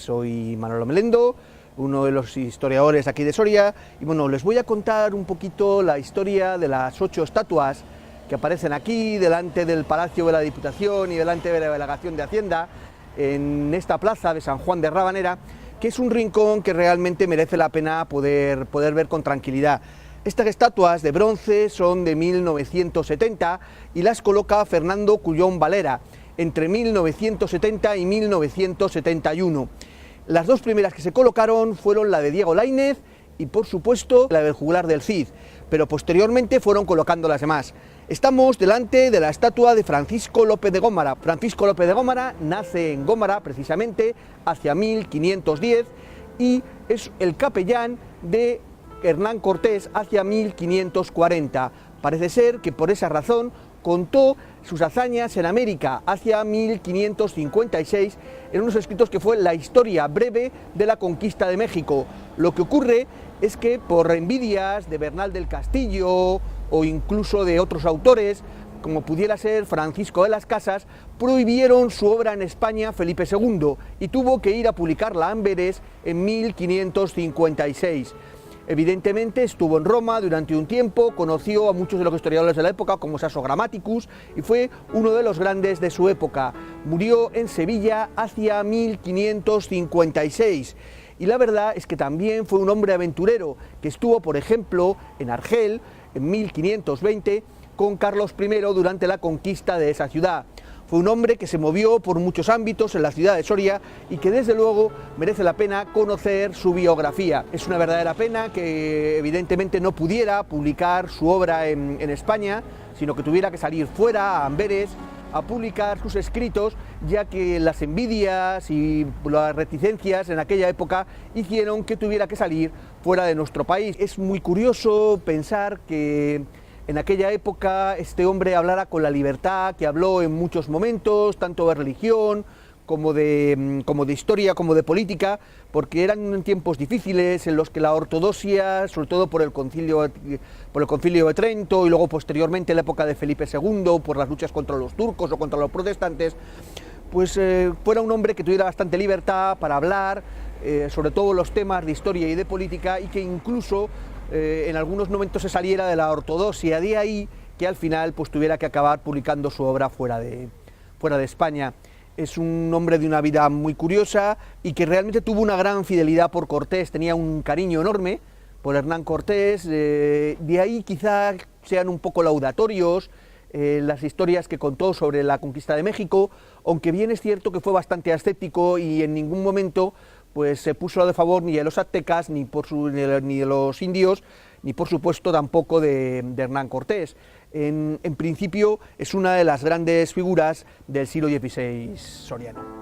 Soy Manolo Melendo, uno de los historiadores aquí de Soria, y bueno, les voy a contar un poquito la historia de las 8 estatuas que aparecen aquí, delante del Palacio de la Diputación y delante de la Delegación de Hacienda, en esta plaza de San Juan de Rabanera, que es un rincón que realmente merece la pena poder ver con tranquilidad. Estas estatuas de bronce son de 1970 y las coloca Fernando Cuyón Valera, entre 1970 y 1971. Las dos primeras que se colocaron fueron la de Diego Laínez y, por supuesto, la del juglar del Cid, pero posteriormente fueron colocando las demás. Estamos delante de la estatua de Francisco López de Gómara. Francisco López de Gómara nace en Gómara, precisamente, hacia 1510, y es el capellán de Hernán Cortés hacia 1540. Parece ser que por esa razón contó sus hazañas en América hacia 1556 en unos escritos que fue la historia breve de la conquista de México. Lo que ocurre es que por envidias de Bernal del Castillo o incluso de otros autores, como pudiera ser Francisco de las Casas, prohibieron su obra en España Felipe II y tuvo que ir a publicarla a Amberes en 1556. Evidentemente estuvo en Roma durante un tiempo, conoció a muchos de los historiadores de la época como Saso Grammaticus y fue uno de los grandes de su época. Murió en Sevilla hacia 1556 y la verdad es que también fue un hombre aventurero que estuvo, por ejemplo, en Argel en 1520 con Carlos I durante la conquista de esa ciudad. Fue un hombre que se movió por muchos ámbitos en la ciudad de Soria y que desde luego merece la pena conocer su biografía. Es una verdadera pena que evidentemente no pudiera publicar su obra en España, sino que tuviera que salir fuera, a Amberes, a publicar sus escritos, ya que las envidias y las reticencias en aquella época hicieron que tuviera que salir fuera de nuestro país. Es muy curioso pensar que en aquella época este hombre hablara con la libertad, que habló en muchos momentos, tanto de religión como de historia, como de política, porque eran tiempos difíciles en los que la ortodoxia, sobre todo por el concilio de Trento y luego posteriormente en la época de Felipe II, por las luchas contra los turcos o contra los protestantes, pues fuera un hombre que tuviera bastante libertad para hablar sobre todo los temas de historia y de política, y que incluso en algunos momentos se saliera de la ortodoxia, de ahí que al final pues tuviera que acabar publicando su obra fuera de España. Es un hombre de una vida muy curiosa y que realmente tuvo una gran fidelidad por Cortés, tenía un cariño enorme por Hernán Cortés, de ahí quizá sean un poco laudatorios las historias que contó sobre la conquista de México, aunque bien es cierto que fue bastante ascético y en ningún momento pues se puso de favor ni de los aztecas, ni de los indios, ni por supuesto tampoco de Hernán Cortés. En principio es una de las grandes figuras del siglo XVI soriano.